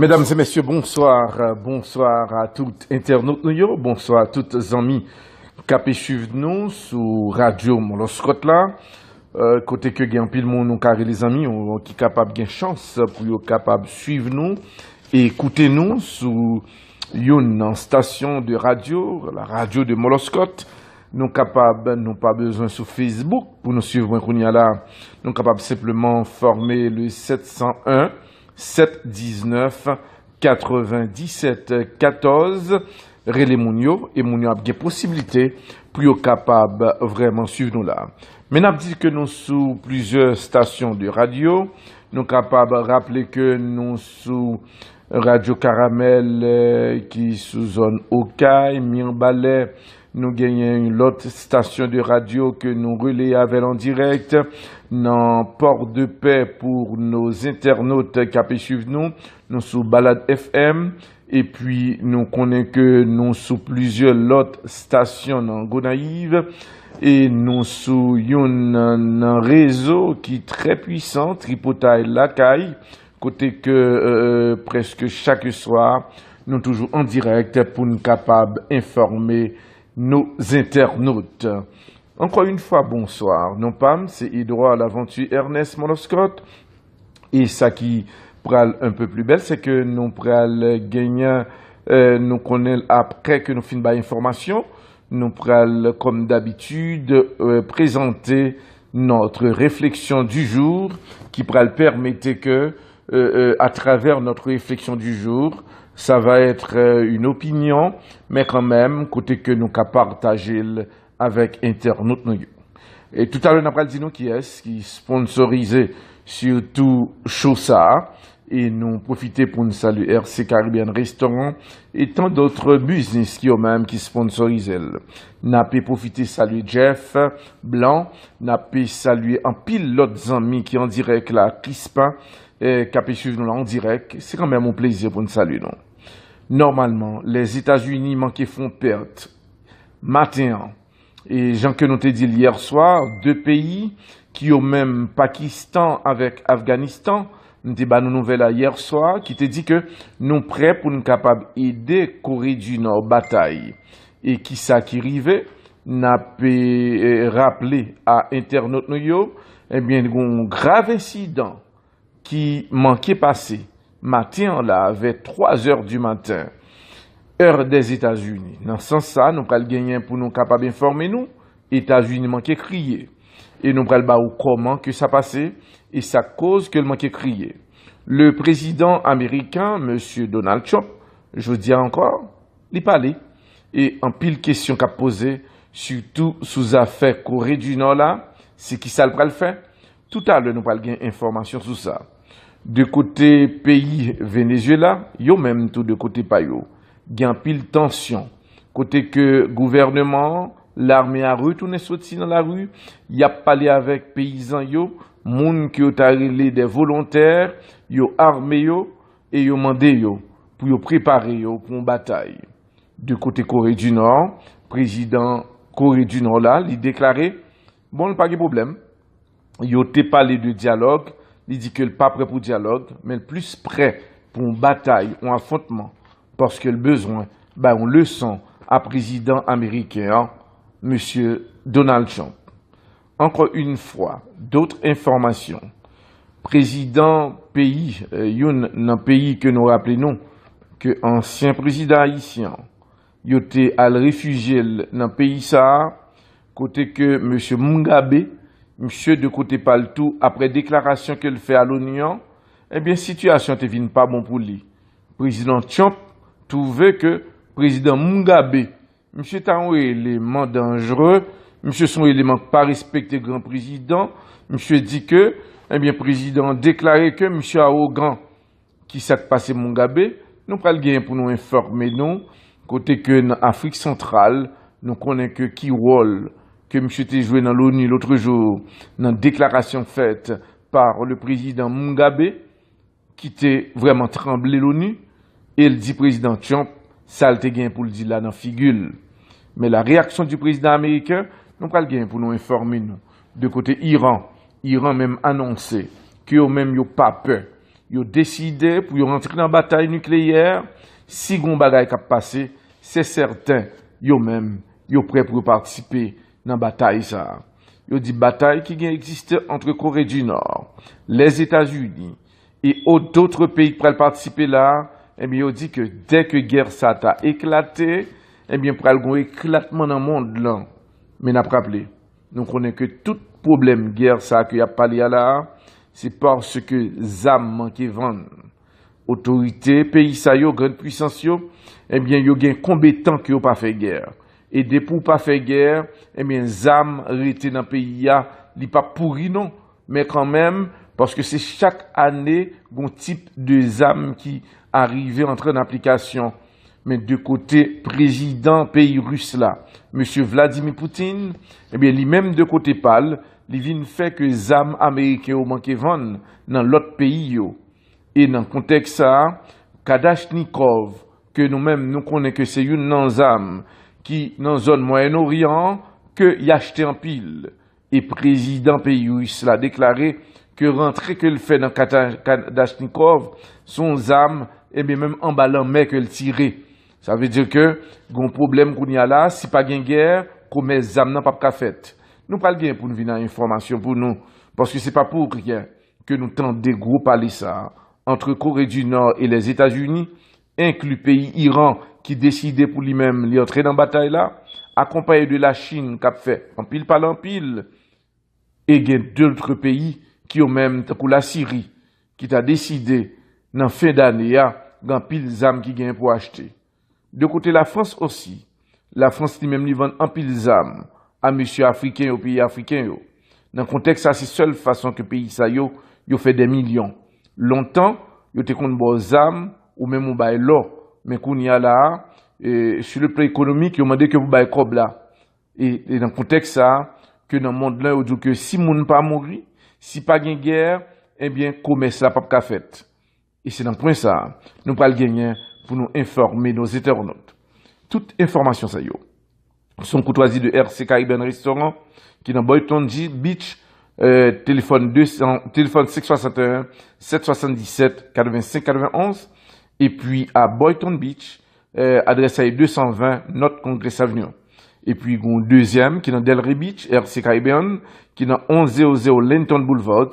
Mesdames et messieurs, bonsoir. Bonsoir à toutes internautes nous, bonsoir à toutes amis qui suivent nous sur Radio Moloscott là. Côté que gen pile moun nou carré les amis qui capable gen chance pour yo capable suivre nous et écouter nous sur une station de radio, la radio de Moloscott. Nous capable, nous pas besoin sur Facebook pour nous suivre là. Nous capable simplement former le 701 719 97 14 relais Mounio et Mounio a bien possibilité pour être capable vraiment suivre nous là. Mais n'a dit que nous sous plusieurs stations de radio, nous capables rappeler que nous sous Radio Caramel qui sous zone Okaï, Mirbalais, nous gagnons une autre station de radio que nous relayons avec en direct dans Port de Paix pour nos internautes qui suivent nous sous Balade FM et puis nous connaissons que nous sous plusieurs autres stations dans Gonaïve et nous sous un réseau qui est très puissant, Tripotaille Lacaille, côté que presque chaque soir nous toujours en direct pour nous capables d'informer nos internautes. Encore une fois, bonsoir. Non Pam, c'est Hydroit à l'aventure Ernest Moloscott. Et ça qui pral un peu plus belle, c'est que nous pral gagner, nous connaissons après que nous finissons l'information, nous pral comme d'habitude présenter notre réflexion du jour qui pral permettre que à travers notre réflexion du jour, ça va être une opinion, mais quand même, côté que nous qu'à partager avec internautes. Et tout à l'heure, nous avons dit nous qui sponsorisé surtout Chosa, et nous profiter pour nous saluer RC Caribbean Restaurant et tant d'autres business qui ont même qui sponsorisent. Nous avons profité saluer Jeff Blanc, nous avons salué un pilote amis qui en direct là, Crispin, qui a suivre nous là en direct. C'est quand même un plaisir pour nous saluer. Non? Normalement, les États-Unis manquent font perte. Matin, et Jean que nous t'ai dit hier soir, deux pays qui ont même Pakistan avec Afghanistan, nous t'ai ba nos nouvelles hier soir, qui te dit que nous prêts pour nous capables aider Corée du Nord bataille. Et qui ça qui arrivait, n'a pas rappelé à internautes nous, eh bien, un grave incident qui manquait passer. Matin, là, vers 3 heures du matin, heure des États-Unis. Dans ce sens-là, nous allons gagner pour nous capables d'informer nous. États-Unis manquait crier. Et nous allons voir comment que ça passait et sa cause que le manquait crier. Le président américain, monsieur Donald Trump, je vous dis encore, il parlait. Et en pile question qu'a posé, surtout sous affaire Corée du Nord là, c'est qui ça le fait? Tout à l'heure, nous allons gagner information sur ça. De côté pays Venezuela, yo même tout de côté pa yo. Gen pile tension. Côté que gouvernement, l'armée a retourné sorti dans la rue, y a parlé avec paysans yo, moun qui ont arrêté des volontaires, yo armé yo et yo mandé yo pour yo préparer yo pour une bataille. De côté Corée du Nord, président Corée du Nord là, il déclaré bon pas de problème. Yo te parlé de dialogue. Il dit que le pas prêt pour dialogue, mais le plus prêt pour une bataille ou un affrontement, parce que le besoin, on le sent à président américain, monsieur Donald Trump. Encore une fois, d'autres informations. Président pays, un pays que nous rappelons, que ancien président haïtien, il était à réfugié dans le pays ça, côté que monsieur Mugabe, monsieur de côté Paltou, après déclaration qu'il fait à l'ONU, eh bien, situation ne vient pas bon pour lui. Président Trump trouvait que président Mugabe, monsieur est un élément dangereux, monsieur son élément pas respecté grand président, monsieur dit que, eh bien, président déclaré que monsieur arrogant qui s'est passé Mugabe, nous prenons le gain pour nous informer nous, côté que dans l'Afrique centrale, nous connaissons que qui rôle que M. était joué dans l'ONU l'autre jour, dans une déclaration faite par le président Mugabe, qui était vraiment tremblé l'ONU, et il dit président Trump, ça le gain pour le dire là dans figure. Mais la réaction du président américain, nous pas le gain pour nous informer nous. De côté Iran, Iran même annoncé que eux même yo pas peur. yo décidé pour yo rentrer dans la bataille nucléaire, si gon bagay k'ap passé, c'est certain, yo même, yo prêt pour participer dans la bataille ça. Yo dit bataille qui existe entre Corée du Nord, les États-Unis et d'autres pays qui pourraient participer là, eh bien, yo dit que dès que guerre ça a éclaté, eh bien, pour un éclatement dans le monde là. Mais n'a pas rappelé. Nous connaissons que tout problème guerre ça que y a parlé là, c'est parce que zam manque vendre. Autorité, pays ça yo, grande puissance yo, eh bien, yo gen compétent que yo pas fait guerre. Et des pour pas faire guerre, eh bien, zam rete dans pays ya, li pas pourri non, mais quand même, parce que c'est chaque année, bon type de zam qui arrive entrer en application. Mais de côté président pays russe là, monsieur Vladimir Poutine, eh bien, lui-même de côté pâle, il vient fait que zam américains au manque vendre dans l'autre pays yo. Et dans le contexte ça, Kadachnikov, que nous-mêmes nous connaissons que c'est une non zam qui dans zone Moyen-Orient que y acheté en pile. Et président pays russe l'a déclaré que rentrer que le fait dans Kadachnikov, son zam, et bien même en ballant mais que le tirer. Ça veut dire que, gon problème qu'on y a là, si pas gen guerre, qu'on met zam nan pas fait. Nous pas le pour nous venir information pour nous, parce que c'est pas pour rien que nous tentons des gros parler ça, entre Corée du Nord et les États-Unis, inclus pays Iran, qui décidait pour lui-même d'y entrer dans la bataille là, accompagné de la Chine, qui a fait en pile par en pile, et il y a d'autres pays qui ont même, pour la Syrie, qui a décidé, dans fin d'année, dans pile zam qui gagne pour acheter. De côté la France aussi, la France lui-même lui vend en pile zam à monsieur africain au pays africain yo. Dans le contexte ça c'est seule façon que pays ça yo fait des millions. Longtemps, yo te compte bon zam ou même on bail l'or, mais qu'on y a là sur le plan économique, yo demandé que vous bail cob là. Et dans le contexte ça que dans le monde là on dit que si moun pas mourir, si pas gain guerre, eh bien commerce là pas fait. Et c'est dans le point ça, nous pas le gagner pour nous informer nos internautes. Toute information ça yo. Son courtoisie de RC Caribbean Restaurant qui dans Boynton Beach, téléphone 661 777 85 91 et puis à Boynton Beach, adresse à 220 North Congress Avenue. Et puis un deuxième qui dans Delray Beach, RC Caribbean qui dans 1100 Linton Boulevard,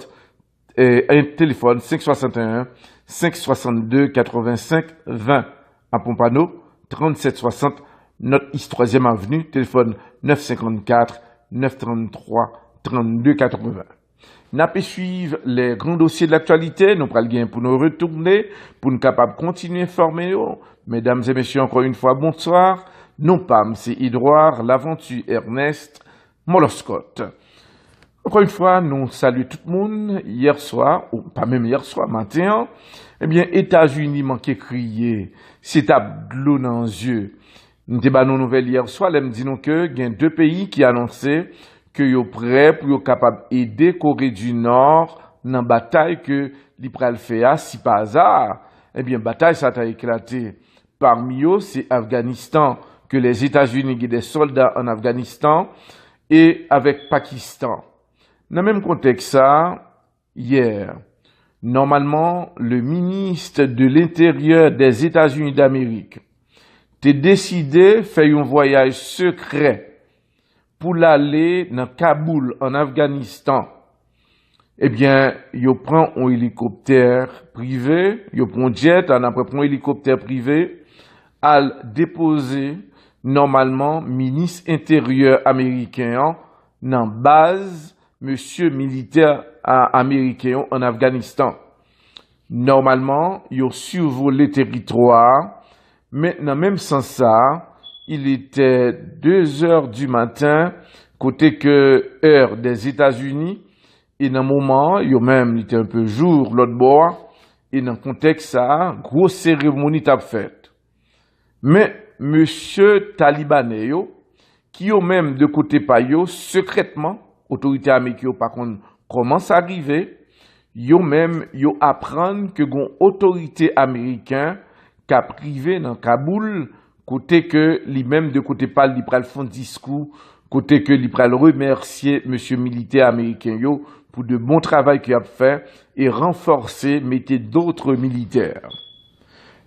un téléphone 561 562 85 20 à Pompano, 3760 notre East 3e Avenue, téléphone 954 933 32 80. N'a pas suivre les grands dossiers de l'actualité, nous prenons le gain pour nous retourner, pour nous capables de continuer à informer. Mesdames et messieurs, encore une fois, bonsoir. Non pas, c'est Edouard, l'aventure Ernest, Moloscott. Encore une fois, nous saluons tout le monde. Hier soir, ou pas même hier soir, matin, eh bien, États-Unis manquait crier. C'est à de l'eau dans les yeux. Nous avons une nouvelle hier soir, elle me dit que il y a deux pays qui annonçaient que ils sont prêts pour être capables d'aider Corée du Nord dans la bataille que l'Ipral fait si par hasard. Eh bien, bataille ça a éclaté. Parmi eux, c'est Afghanistan, que les États-Unis ont des soldats en Afghanistan et avec Pakistan. Dans le même contexte, ça, hier, normalement, le ministre de l'Intérieur des États-Unis d'Amérique t'es décidé de faire un voyage secret pour l'aller dans Kaboul, en Afghanistan. Eh bien, il prend un hélicoptère privé, il prend un jet, on après prend un hélicoptère privé, à déposer normalement ministre intérieur américain dans base monsieur militaire américain en Afghanistan. Normalement, il survolé le territoire. Mais dans le même sens ça, il était 2 heures du matin, côté que heure des États-Unis, et dans le moment, il même était un peu jour, l'autre bord, et dans le contexte ça, grosse cérémonie t'a faite. Mais monsieur Talibanais, qui au même de côté pa yo, secrètement, autorité américaine par contre, commence à arriver, yo même, yo apprendre que gon autorité américaine qu'a privé dans Kaboul, côté que lui-même de côté pas li pral font discours, côté que li pral remercier monsieur militaire américain yo pour de bons travail qu'il a fait et renforcer, mettez d'autres militaires.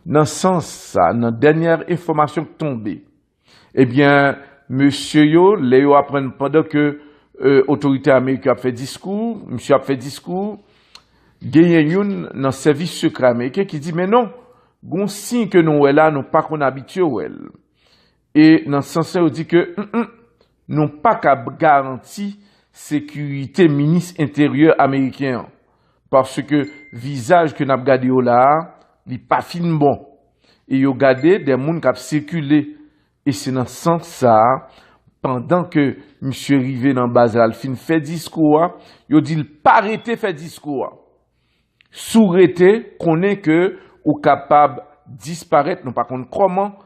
Dans ce sens, ça, dans la dernière information tombée, eh bien, monsieur yo, Léo apprend pendant que autorité américaine a fait discours, monsieur a fait discours, gagne une dans le service secret américain qui dit, mais non, bon signe que nous là, nous pas qu'on habitué ou elle. Et dans ce sens, on dit que, nous pas qu'à garantir sécurité ministre intérieur américain. Parce que visage que nous avons gardé là, il n'est pas fin bon. Et il y a gardé des gens qui ont circulé. Et c'est dans ce sens ça, pendant que M. Rivé dans Basel fait discours, il a dit il pas arrêter faire discours. Sous-rété, qu'on est que ou capable de disparaître, non pas contre comment,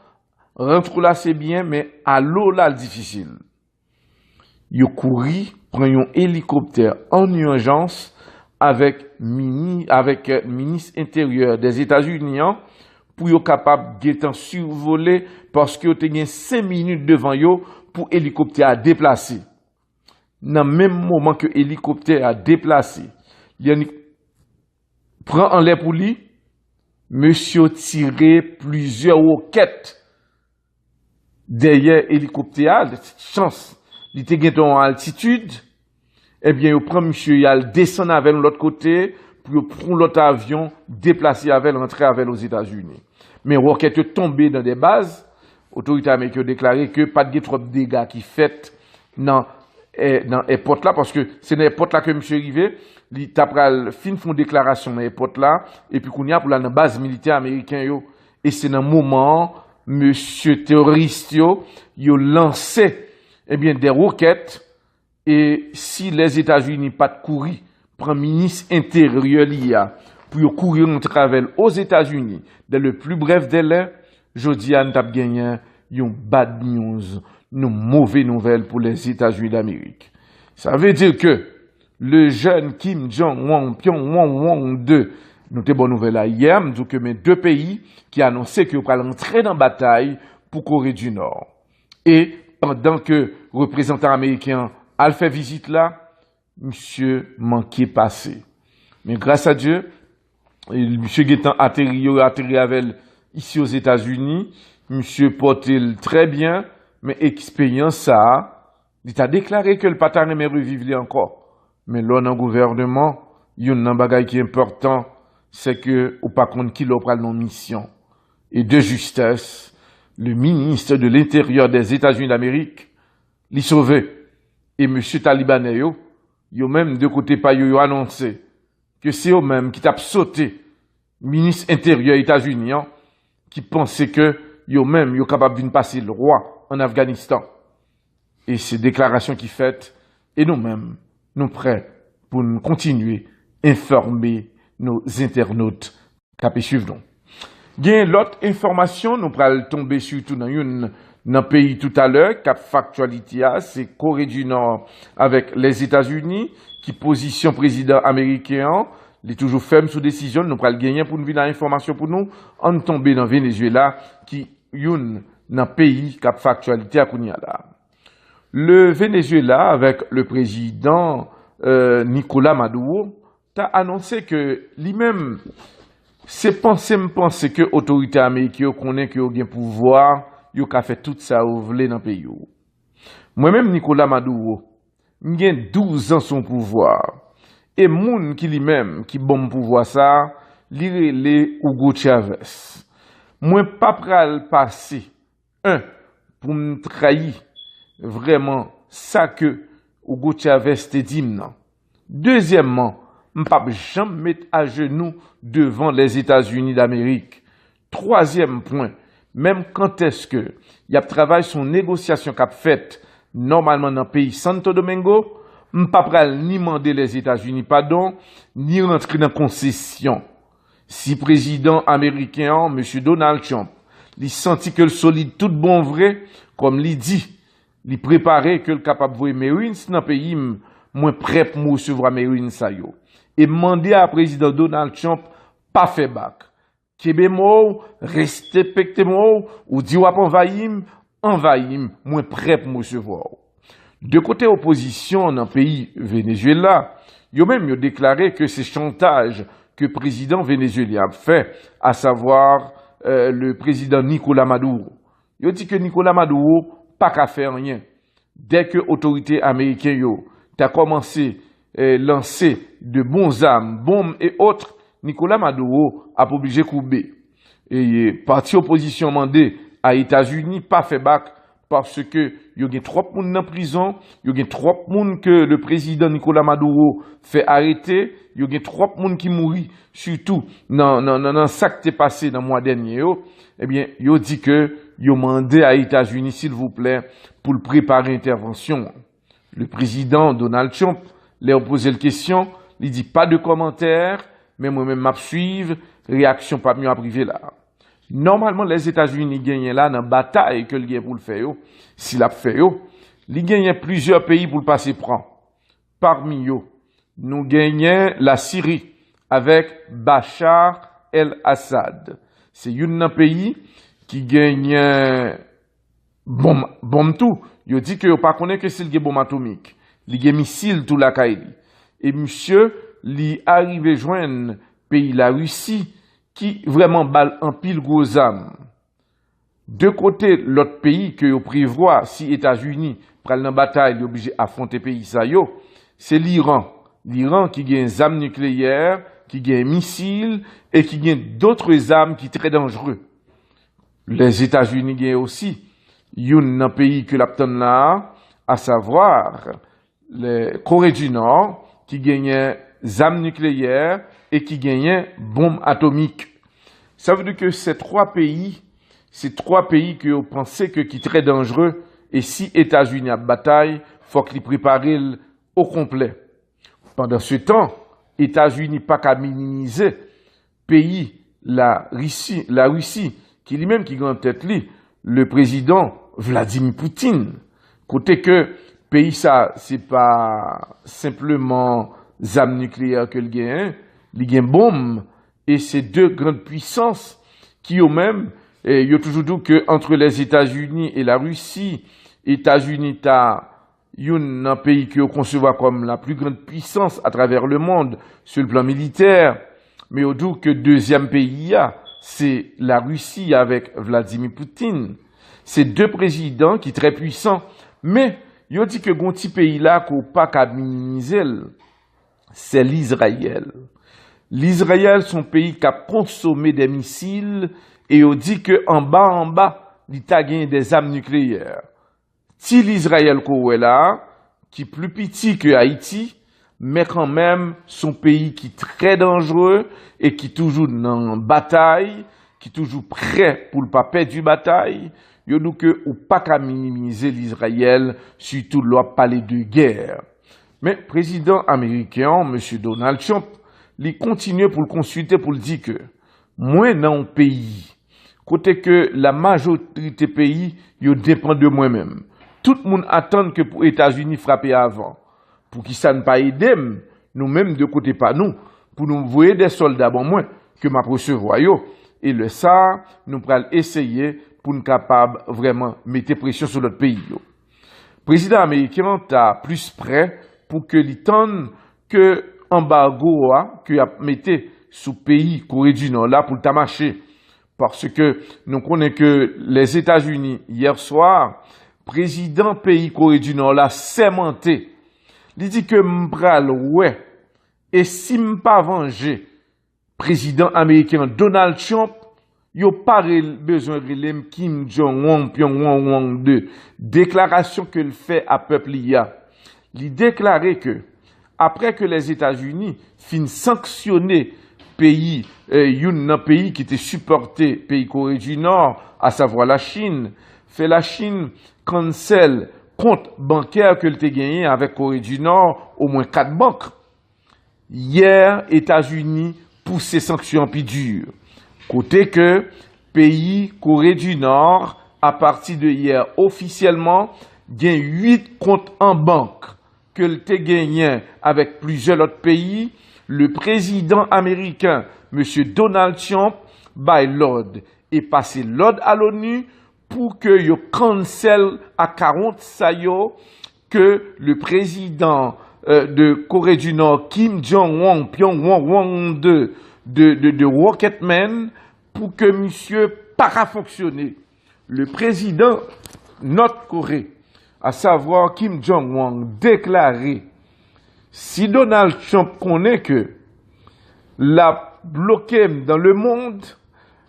rentre là c'est bien, mais à l'eau là c'est difficile. Il a couru, prend un hélicoptère en urgence avec ministre intérieur des États-Unis pour être capable de survoler parce que vous avez 5 minutes devant vous pour l'hélicoptère à déplacer. Dans le même moment que l'hélicoptère a déplacé, il prend en l'air pour lui, monsieur tiré plusieurs roquettes derrière l'hélicoptère, chance, il était en altitude, eh bien, il prend monsieur, il descend avec l'autre côté, pour prendre l'autre avion, déplacer avec, rentrer avec aux États-Unis. Mais roquette est tombé dans des bases, l'autorité américaine a déclaré que pas de trop de dégâts qui fait dans l'airport là, parce que c'est dans l'airport là que monsieur arrivé, il a fait une déclaration dans l'airport là, et puis qu'on y a pour la base militaire américaine, et c'est dans le moment, monsieur terroriste, il a lancé, eh bien, des roquettes, et si les États-Unis pas de courir, prend ministre intérieur l'IA pour courir en travers aux États-Unis dans le plus bref délai, je dis à nous avons gagné une bad news, une mauvaise nouvelle pour les États-Unis d'Amérique. Ça veut dire que le jeune Kim Jong-un, Pyongyang 2, nous avons bonne nouvelle là hier, nous disons que mes deux pays qui annonçaient qu'ils allaient entrer dans la bataille pour Corée du Nord. Et pendant que le représentant américain a fait visite là, monsieur manqué passé. Mais grâce à Dieu, monsieur Guetan atterri avec ici aux États-Unis, monsieur porte très bien, mais expérience ça, il a déclaré que le patin aimait revivre encore. Mais là, dans le gouvernement, il y a un bagage qui est important, c'est que, ou pas contre qui l'opère nos missions. Et de justesse, le ministre de l'Intérieur des États-Unis d'Amérique, l'y sauvé. Et monsieur Talibanais, yo même de côté pas yo annoncé que c'est eux même qui t'a sauté ministre intérieur États-Unis qui pensait que yo même yo capable de passer le roi en Afghanistan. Et ces déclarations qui fait et nous-mêmes nous prêts pour nous continuer informer nos internautes qui suivent nous. Gain l'autre information nous pral tomber surtout dans le pays tout à l'heure, cap factualité, c'est Corée du Nord avec les États-Unis, qui position président américain, il est toujours ferme sous décision, nous pral gagner pour nous venir l'information pour nous, on tomber dans Venezuela, qui youn dans pays cap factualité à Kounyala. Le Venezuela avec le président Nicolas Maduro, a annoncé que lui-même, c'est penser que l'autorité américaine connaît que y a un pouvoir, yo ka fait tout ça ou vle dans pays. Moi-même, Nicolas Maduro, j'ai 12 ans son pouvoir. Et moun qui lui-même, qui bon pouvoir ça, li rele Hugo Chavez. Moi, pas pral passer, pour me trahir vraiment ça que Hugo Chavez te dit non. Deuxièmement, m'pas jamais mettre à genoux devant les États-Unis d'Amérique. Troisième point, même quand est-ce que y a travaillé son négociation qu'a faite normalement dans le pays Santo Domingo, m'pas pral ni demander les États-Unis pardon, ni rentrer dans concession. Si président américain, M. Donald Trump, il senti que le solide tout bon vrai, comme il dit, il préparait que le capable de Marines dans le pays, moins prêt pour recevoir Marines ça yo. Et demander à président Donald Trump, pas fait bac. Kébémo, respectez-moi, ou dit wap envahim, moins prêt pour recevoir. De côté opposition dans le pays Venezuela, Yo même yo déclaré que c'est chantage que le président vénézuélien a fait, à savoir le président Nicolás Maduro. Yo dit que Nicolás Maduro pas qu'à faire rien. Dès que l'autorité américaine a commencé à lancer de bons armes, bombes et autres, Nicolás Maduro a obligé de couper. Et parti opposition mandé à États-Unis pas fait bac parce que il y a trop de monde en prison, il y a trop de monde que le président Nicolás Maduro fait arrêter, il y a trop de monde qui mourit, surtout dans ça qui est passé dans le mois dernier. Eh bien, il dit que il a demandé à États-Unis, s'il vous plaît, pour le préparer intervention. Le président Donald Trump leur posé la question, il dit pas de commentaires, mais moi-même m'a suivre, réaction pas mieux à privé là. Normalement, les États-Unis gagnent là dans la bataille que le gagne pour le faire. S'il a fait, il gagne plusieurs pays pour le passer prend. Parmi eux, nous gagnons la Syrie avec Bachar el-Assad. C'est un pays qui gagne bombe tout. Il dit que pas connaît que c'est le bombe atomique. Il gagne missile tout la Kaili. Et monsieur, il arrive joindre pays la Russie qui vraiment balle en pile gros âme. De côté, l'autre pays que vous prévoit, si États-Unis prennent la bataille, il est obligé d'affronter pays ça yo, c'est l'Iran. L'Iran qui gagne des armes nucléaires, qui gagne missiles et qui gagne d'autres armes qui sont très dangereux. Les États-Unis gagnent aussi. Il y a un pays que l'apton là, à savoir la Corée du Nord, qui gagne des armes nucléaires et qui gagnent bombes atomiques. Ça veut dire que ces trois pays que vous pensez que qui très dangereux et si États-Unis a bataille, faut qu'ils préparent au complet. Pendant ce temps, États-Unis pas qu'à minimiser pays la Russie qui lui-même qui gagne tête lui, le président Vladimir Poutine. Côté que pays ça c'est pas simplement armes nucléaires que le gagne, il gagne bombe et ces deux grandes puissances qui eux-mêmes il y a toujours dit que entre les États-Unis et la Russie, États-Unis t'as un pays que conçoit comme la plus grande puissance à travers le monde sur le plan militaire, mais au dit que deuxième pays c'est la Russie avec Vladimir Poutine. C'est deux présidents qui sont très puissants, mais il dit que un petit pays là qu'on pas qu'à minimiser, c'est l'Israël. L'Israël, son pays qui a consommé des missiles, et on dit que en bas, il a gagné des armes nucléaires. Si l'Israël est là, qui est plus petit que Haïti, mais quand même son pays qui est très dangereux et qui est toujours dans bataille, qui est toujours prêt pour le pas perdre du bataille, il dit que ou pas qu'à minimiser l'Israël, surtout leur parler de guerre. Mais le président américain, M. Donald Trump, il continue pour le consulter pour le dire que moi dans un pays côté que la majorité pays yo dépend de moi-même. Tout le monde attend que pour États-Unis frapper avant pour qu'ils ça ne pas aider nous-mêmes de côté pas nous pour nous voyer des soldats bon moins que m'a recevoir yo et le ça nous pral essayer pour nous capable vraiment mettre pression sur notre pays yo. Président américain ta plus prêt pour que l'itande que embargo que a metté sous pays Corée du Nord là pour marcher parce que nous connaissons que les États-Unis hier soir président pays Corée du Nord là sémenté il dit que m'pral ouais et si m'pas venger président américain Donald Trump yo pas besoin de Kim Jong-un Pyongyang de déclaration que le fait à peuple il déclarait que après que les États-Unis finissent sanctionner pays, un pays qui était supporté, pays Corée du Nord, à savoir la Chine, fait la Chine cancel compte bancaire que le gagné avec Corée du Nord, au moins 4 banques. Hier, États-Unis poussent ces sanctions plus dures. Côté que pays Corée du Nord, à partir de hier, officiellement, gagne 8 comptes en banque que le gagné avec plusieurs autres pays. Le président américain, M. Donald Trump, by l'ordre et passé l'ordre à l'ONU pour que yo cancel à 40 sayo que le président de Corée du Nord, Kim Jong-un, Pyongyang de Rocketman, pour que monsieur parafonctionner. Le président Nord-Corée, à savoir Kim Jong-un, déclaré, si Donald Trump connaît que la bloqué dans le monde,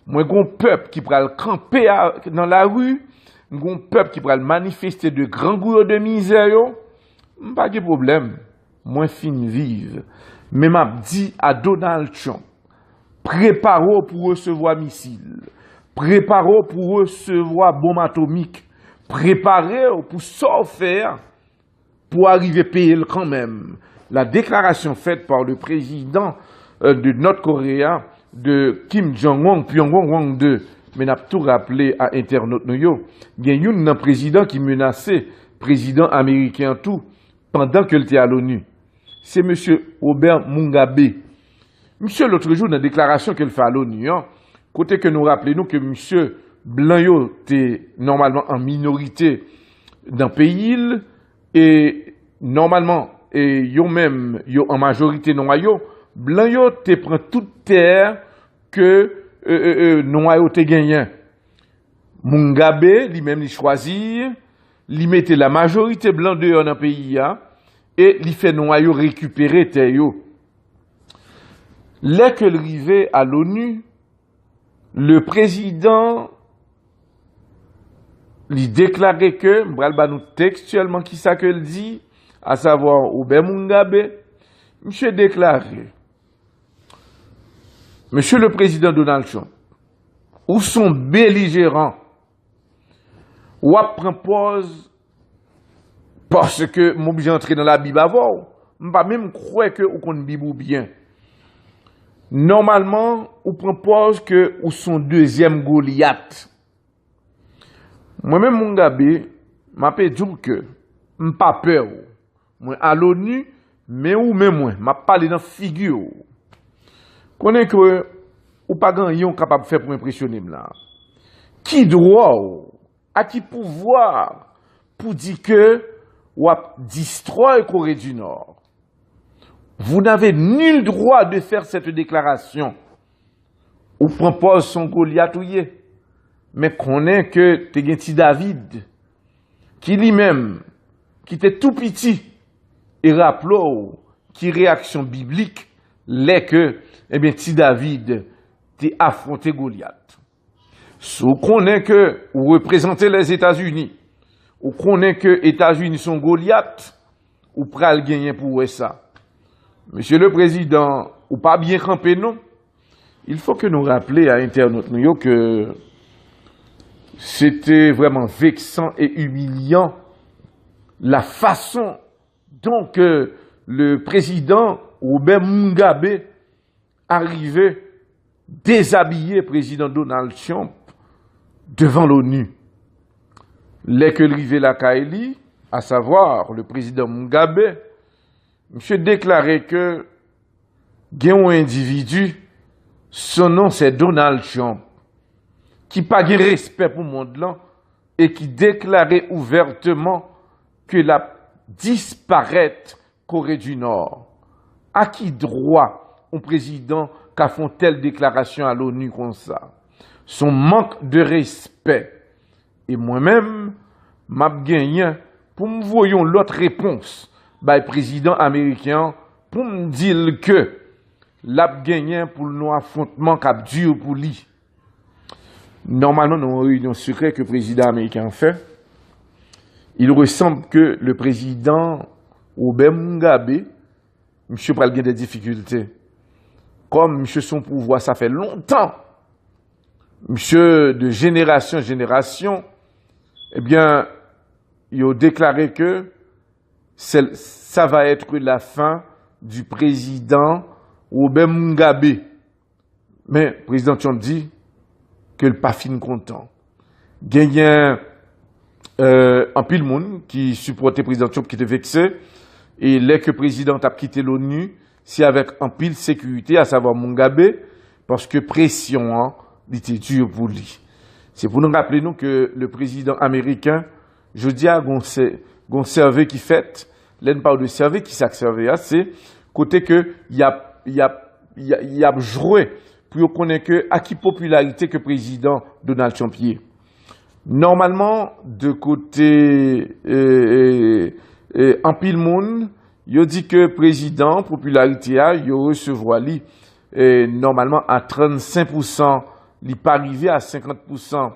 moi, un peuple qui pourra camper dans la rue, un peuple qui pourra manifester de grands goûts de misère, pas de problème. Moi, fin vive. Mais m'a dit à Donald Trump, préparez-vous pour recevoir missiles, préparez-vous pour recevoir bombe atomique, préparez-vous pour faire pour arriver à payer quand même. La déclaration faite par le président de Nord-Corée, de Kim Jong-un, Pyongyang 2, mais n'a tout rappelé à internaute nous yo. Il y a un président qui menaçait président américain tout pendant qu'il était à l'ONU. C'est monsieur Robert Mugabe. Monsieur l'autre jour dans la déclaration qu'il fait à l'ONU, côté que nous rappelons que monsieur Blanc yo était normalement en minorité dans le pays et normalement et yo même yo en majorité non yo Blanc yo te prend toute terre que non yo te gagné. Mugabe lui-même il choisir, lui mettait la majorité blanc dehors dans le pays et lui fait non yo récupérer terre yo. Dès que arrivé à l'ONU, le président lui déclarait que m'bral nous textuellement qui ça que dit, à savoir Robert Mugabe, monsieur déclaré, monsieur le président Donald Trump, où sont belligérants, ou prend pause parce que m'oblige entrer dans la Bible avant, m'pas même croire que ou connaît Bible bien. Normalement, ou prend pause que ou son deuxième Goliath. Moi-même Mugabe, m'a pas dit que m'pas peur. Moi à l'ONU, mais ou même moi, m'a parlé dans figure. Connais que ou pas grand capable de faire pour impressionner là. Qui droit à qui pouvoir pour dire que ou a destroy Corée du Nord. Vous n'avez nul droit de faire cette déclaration. Ou propose son Goliath ouye. Mais connaît que te gen ti David qui lui-même qui était tout petit et rappelons qui réaction biblique l'est que eh bien ti David t'es affronté Goliath. Si vous connaissez que vous représentez les États-Unis, vous connaissez que les États-Unis sont Goliath, ou pral gagner pour ça. Monsieur le Président, ou pas bien campé non? Il faut que nous rappelions à internautes nous que c'était vraiment vexant et humiliant la façon dont le président Robert Mugabe arrivait déshabiller président Donald Trump devant l'ONU. Les que rivé la Kaili, à savoir le président Mugabe, monsieur déclaré que il y a un individu, son nom c'est Donald Trump, qui n'a pas de respect pour le monde là et qui déclarait ouvertement que la disparaît Corée du Nord. À qui droit un président qui a fait telle déclaration à l'ONU comme ça? Son manque de respect. Et moi-même, m'a gagné pour me voyons l'autre réponse by président américain pour me dire que l'a gagné pour le affrontement cap dur pour lui. Normalement, dans une réunion secrète que le président américain fait, il ressemble que le président Robert Mugabe, monsieur pral gen des difficultés. Comme monsieur son pouvoir, ça fait longtemps, monsieur de génération en génération, eh bien, il a déclaré que ça va être la fin du président Robert Mugabe. Mais le président Trump dit que le pas fin content. Il y a un pile monde qui supportait le président Trump qui était vexé. Et dès que le président a quitté l'ONU, c'est avec un pile sécurité, à savoir Mugabe, parce que pression était dure pour lui. C'est pour nous rappeler nous que le président américain, je dis à gon serveur qui fait l'un pas de servir qui s'acservait, c'est côté que y a joué pour connaître que à qui popularité que président Donald Trump y est. Normalement, de côté en pile monde, il dit que président popularité a il recevoir lui normalement à 35%, il pas arrivé à 50%.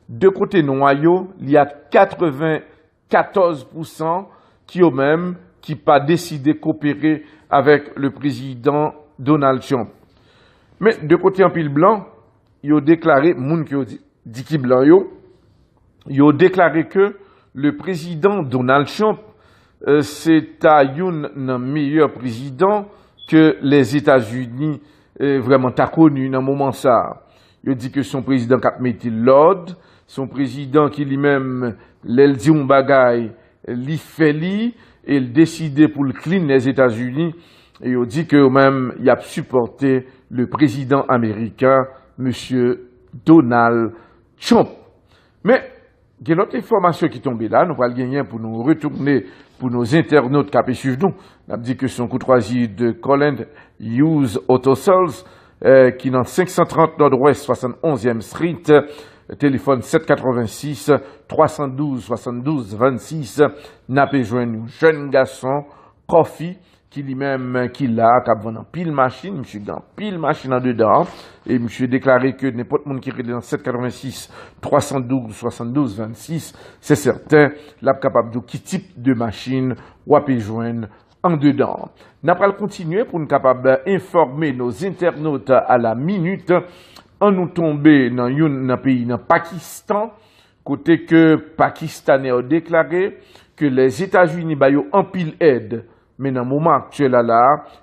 De côté noyau, il y a 94% qui ont même qui pas décidé de coopérer avec le président Donald Trump. Mais de côté en pile blanc, ils ont déclaré, moun qui ont dit qui blanc ils ont déclaré que le président Donald Trump c'est un meilleur président que les États-Unis vraiment t'a connu dans moment ça. Il dit que son président qui a mis l'ordre, son président qui lui-même l'el dit un bagay, li fait li et il décidé pour le clean les États-Unis et il dit que même il a supporté le président américain monsieur Donald Trump. Mais il y a une autre information qui tombe là, nous allons gagner pour nous retourner pour nos internautes qui suivent nous. On a dit que son courtoisie de Colin Hughes Auto Sales, qui est dans 530 Nord-Ouest 71e Street, téléphone 786 312 72 26, n'a pas joué un jeune garçon, Coffee, qui lui-même, qui l'a, qui a vendu pile machine, monsieur dans pile machine en dedans, et monsieur déclaré que n'importe monde qui est dans 786 312 72 26, c'est certain, l'a capable de qui type de machine ou à joindre en dedans. N'a pas continuer pour nous capable d'informer nos internautes à la minute, en nous tomber dans un pays, dans Pakistan, côté que Pakistanais ont déclaré que les États-Unis ont en pile aide. Mais dans le moment actuel,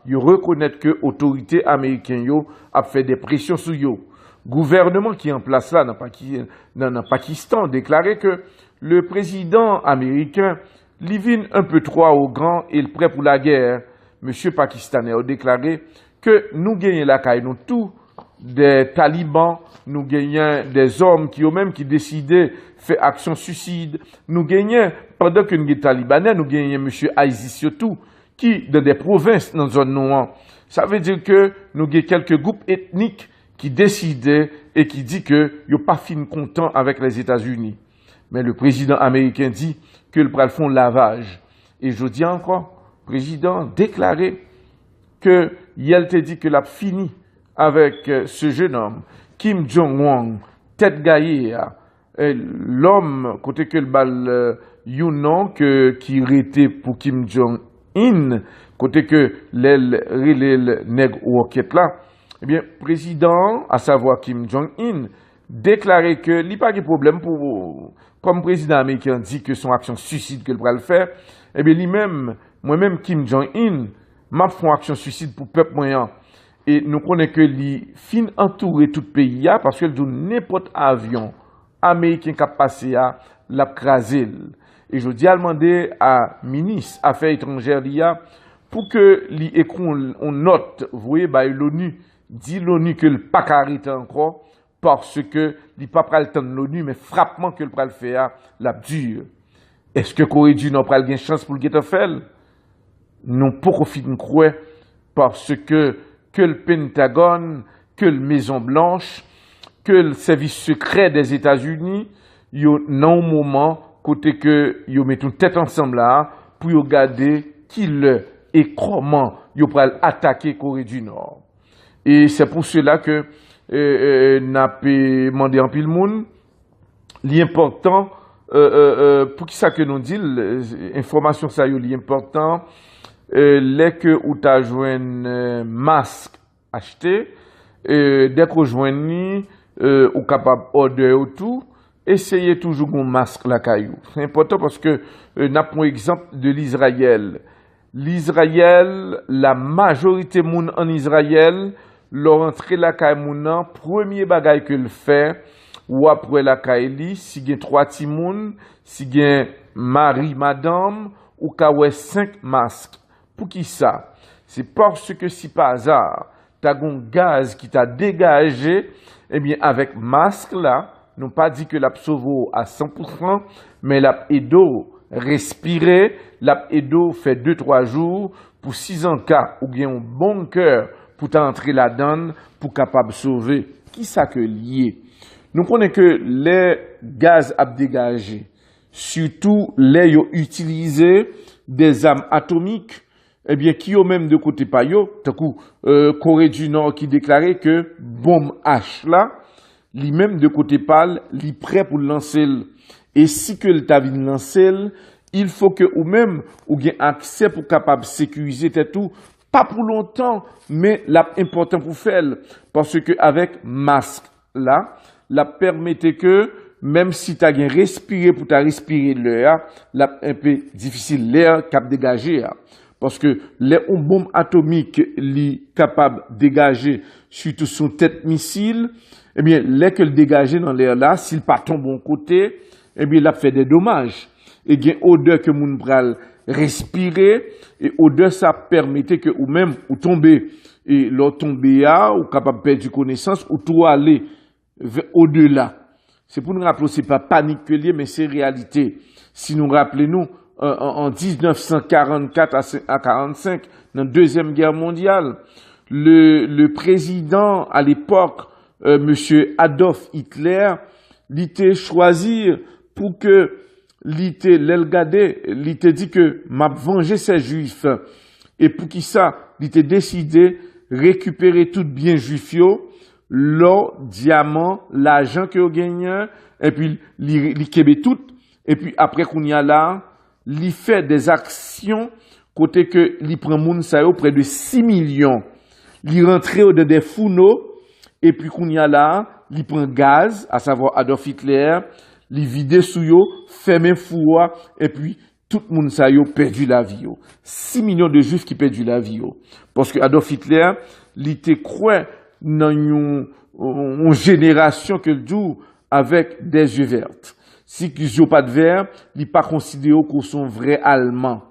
ils reconnaissent que l'autorité américaine a fait des pressions sur eux. Le gouvernement qui est en place là, dans le Pakistan, a déclaré que le président américain vient un peu trop au grand et est prêt pour la guerre. Monsieur Pakistanais a déclaré que nous gagnons la caille, nous tous, des talibans, nous gagnons des hommes qui ont même qui décidé de faire action suicide. Nous gagnons, pendant que nous sommes talibanais, nous gagnons monsieur Aziz surtout, qui, dans des provinces, dans une zone noire. Ça veut dire que nous avons quelques groupes ethniques qui décidaient et qui disent qu'ils n'ont pas fini content avec les États-Unis. Mais le président américain dit que le pral font lavage. Et je dis encore, le président déclaré que il te dit que l'a fini avec ce jeune homme, Kim Jong-un, tête gaillée, l'homme, côté que le bal, Yunan, qui était pour Kim Jong-un, côté que le nègre ou enquête là, eh bien, président, à savoir Kim Jong-un, déclaré que il n'y a pas de problème pour, comme président américain dit que son action suicide que le bras le faire, eh bien, lui-même, moi-même, Kim Jong-un, m'a fait action suicide pour le peuple moyen. Et nous connaissons que les fin entourer tout le pays parce que n'importe avion américain qui a passé à l'a crasé. Et je dis à demander à ministre Affaires étrangères pour que l'écran on note, vous voyez, bah, l'ONU dit l'ONU que le pas arrêté encore parce que il pas pral le temps de l'ONU mais frappement que le pral faire la dure. Est-ce que Corée du Nord pral gain chance pour le guetter faire? Non pas qu'on croire parce que le Pentagone, que la Maison Blanche, que le service secret des États-Unis, yo non moment côté que yo met une tête ensemble là pour regarder qui le et comment yo pral attaquer Corée du Nord. Et c'est pour cela que n'a pas demandé en pile monde l'important pour qui ça que nous dit l'information ça yo l'important les que ou ta joine masque acheté dès qu'on joigne ou capable order ou tout essayez toujours un masque la caillou. C'est important parce que n'a pas un exemple de l'Israël. L'Israël, la majorité moun en Israël, leur entrée la caille mounan, premier bagay que le fait, ou après la caille si gen 3 timoun, si gen mari, madame, ou kawè 5 masques. Pour qui ça? C'est parce que si par hasard, t'as un gaz qui t'a dégagé, eh bien, avec masque là, non pas dit que l'a sauvé à 100%, mais l'a aidé respirer, la edo fait 2-3 jours, pour 6 ans cas, ou bien un bon cœur pour t'entrer là-dedans, pour capable sauver. Qui ça que lié? Nous connaissons que les gaz à dégager, surtout les yo utilisés des armes atomiques, eh bien, qui ont même de côté pa yo, tant coup, Corée du Nord qui déclarait que bombe H là, li même de côté pâle, li prêt pour lancer. Et si que le t'a lancer, il faut que ou même ou gain accès pour capable sécuriser tout, pas pour longtemps, mais l'important pour faire, parce que avec masque là, la permettait que même si tu as respiré pour ta respirer l'air, là un peu difficile l'air cap dégager. Parce que les bombes atomiques li capable de dégager surtout son tête missile, eh bien, les que le dégager dans l'air là, s'il pas tombe bon côté, eh bien, il a fait des dommages. Et bien, odeur que moun pral respirer, et odeur ça permettait que ou même ou tomber, et l'autre tomber ou capable de perdre connaissance, ou tout aller au-delà. C'est pour nous rappeler, c'est pas panique que lié, mais c'est réalité. Si nous rappelons, en 1944 à 45, dans la Deuxième Guerre mondiale, le président à l'époque, monsieur Adolf Hitler, l'était choisi pour que l'était l'elgadé, l'était dit que m'a vengé ces juifs. Et pour qui ça, l'était décidé récupérer tout bien juif l'or, diamant, l'argent que vous gagnez, et puis li kebe tout, et puis après qu'on y a là, li fait des actions côté que li prend moun sa yo près de 6 millions. Li rentre dans des fourneaux, et puis qu'on y a là, li prend gaz, à savoir Adolf Hitler, li vide sou yo, ferme four, et puis tout le monde sa yo perdu la vie yo. 6 millions de juifs qui perdu la vie yo. Parce que Adolf Hitler, li te croit dans une génération que le dou avec des yeux verts. Si ils n'ont pas de verre, ils ne sont pas considérés comme sont vrais Allemands.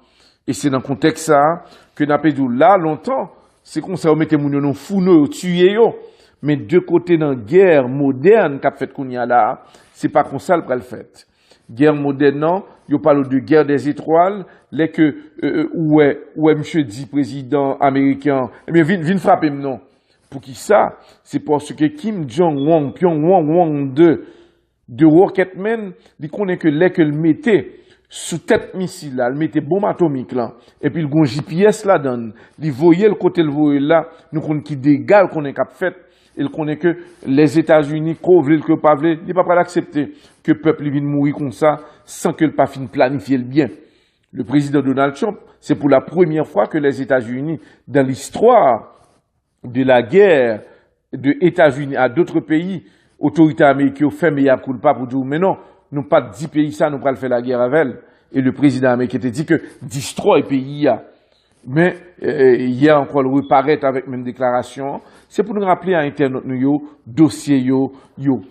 Et c'est dans le contexte ça que nous avons dit là longtemps, c'est comme ça on mettait moun yon fourneau, tué yo. Mais de côté dans la guerre moderne qu'a fait qu'on y a là, c'est pas comme ça le fait. Guerre moderne non, yo parle de guerre des étoiles, les que ouais monsieur dit président américain, eh bien vinn frapper non. Pour qui ça? C'est parce que Kim Jong-un, Pyongyang 2, de Rocketman, il connaît que les que le mettait sous tête missile là, il mettait bombe atomique là, et puis le gon GPS là donne, il voyait le côté le voyait là, nous connaît qui dégale qu'on est cap fait, il connaît que les États-Unis, qu'on veut que pas veut, il pas prêt d'accepter que le peuple vienne mourir comme ça sans que le pas fin planifier le bien. Le président Donald Trump, c'est pour la première fois que les États-Unis dans l'histoire de la guerre de États-Unis à d'autres pays, autorités américaines ont fait meilleur coup pas pour dire mais non, nous pas 10 pays ça, nous pas faire la guerre avec elle. Et le président américain a dit que destroy pays là. Mais hier encore le reparaître avec même déclaration, c'est pour nous rappeler à internet nous dossier yo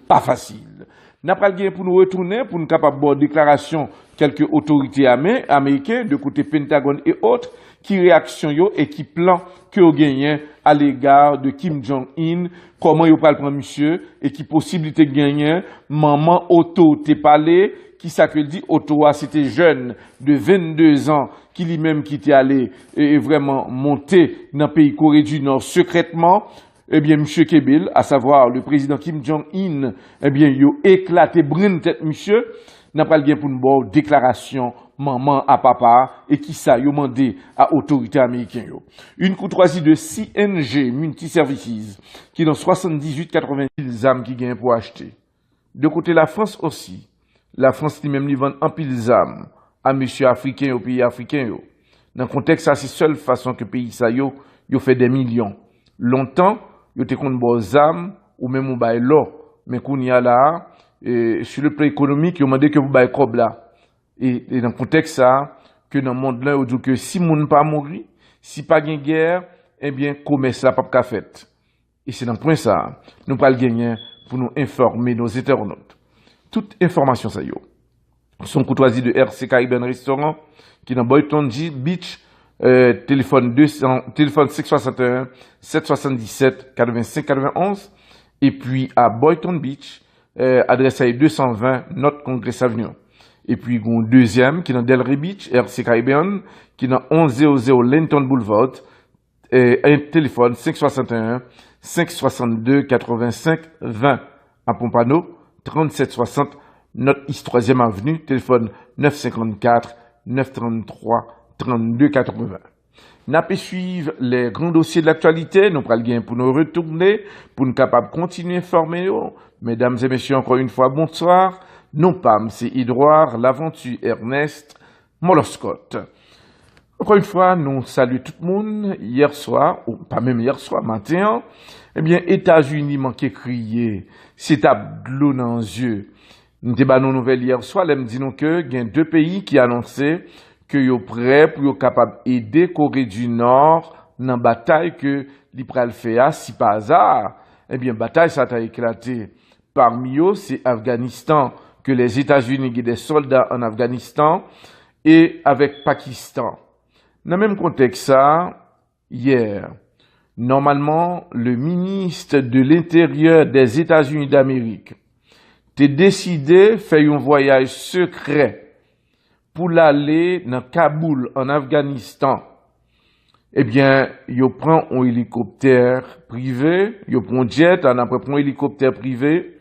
pas facile. N'a pas le pour nous retourner pour nous capable de déclaration quelques autorités américaines de côté Pentagone et autres qui réaction yo et qui plan que au gagné à l'égard de Kim Jong-un, comment yo pral prendre monsieur et qui possibilité gagner maman Otto t'es parlé qui ça que dit Otto c'était jeune de 22 ans qui lui-même qui était allé et vraiment monter dans le pays Corée du Nord secrètement. Eh bien, M. Kebil, à savoir le président Kim Jong-un, eh bien, il a éclaté brune tête, monsieur, n'a pas le gain pour une bonne déclaration, maman à papa, et qui ça, il a demandé à l'autorité américaine. Une courtoisie de CNG Multiservices, qui dans 78-90 âmes qui gagnent pour acheter. De côté la France aussi, la France lui-même lui vend un pile âmes à monsieur africain au pays africain. Dans le contexte, ça, c'est la seule façon que le pays ça, yo fait des millions. Longtemps, yo te kon bo zam ou même ou bay l'or mais qu'on y a là sur le plan économique yo mandé que vous bay kob là et dans le contexte ça que dans le monde là on dit que si moun pas mourir si pas gen guerre eh bien commerce là pas ka fait et c'est dans le point ça nous pas le gagner pour nous informer nos internautes toute information ça yo son courtoisie de RC Caribbean Restaurant qui dans Boynton Beach. Téléphone 661 777 85 91 et puis à Boynton Beach adresse à 220 North Congress Avenue Et puis, il y a un deuxième qui est dans Delray Beach, RC Caribbean, qui est dans 1100 Linton Boulevard, et un téléphone 561 562 85 20 à Pompano, 3760 North-East 3e Avenue, téléphone 954 933 32 80. Nous allons suivre les grands dossiers de l'actualité. Nous allons bien pour nous retourner, pour nous capables de continuer à informer. Mesdames et messieurs, encore une fois, bonsoir. Non pas, c'est Edouard, l'aventure Ernest, Moloscott. Encore une fois, nous saluons tout le monde. Hier soir, ou pas même hier soir, matin, eh bien, États-Unis manquait crier. C'est à de l'eau dans les yeux. Nous avons nos nouvelles hier soir, nous disons que il y a deux pays qui annonçaient que sont prêts pour être capables d'aider Corée du Nord dans la bataille que l'Ipral fait si par hasard. Eh bien, bataille, ça a éclaté. Parmi eux, c'est Afghanistan, que les États-Unis ont des soldats en Afghanistan et avec Pakistan. Dans le même contexte, ça, hier, normalement, le ministre de l'Intérieur des États-Unis d'Amérique a décidé de faire un voyage secret pour l'aller dans Kaboul, en Afghanistan. Eh bien, il prend un hélicoptère privé, il prend un jet, on après prend un hélicoptère privé,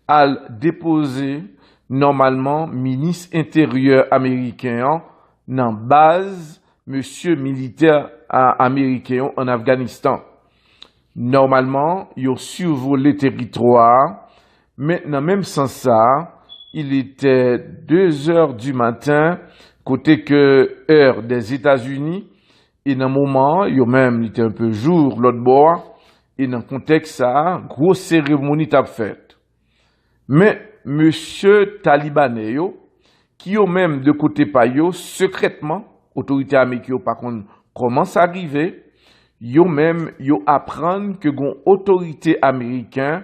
à déposer normalement ministre intérieur américain dans base monsieur militaire américain en Afghanistan. Normalement, il a survolé le territoire, mais dans le même sens ça, il était 2 heures du matin, côté que heure des États-Unis, et dans le moment, il même était un peu jour, l'autre bord, et dans le contexte ça, grosse cérémonie t'a faite. Mais monsieur Talibanais, qui au même de côté pa yo, secrètement, autorité américaine par contre commence à arriver, yo même yo apprendre que gon autorité américaine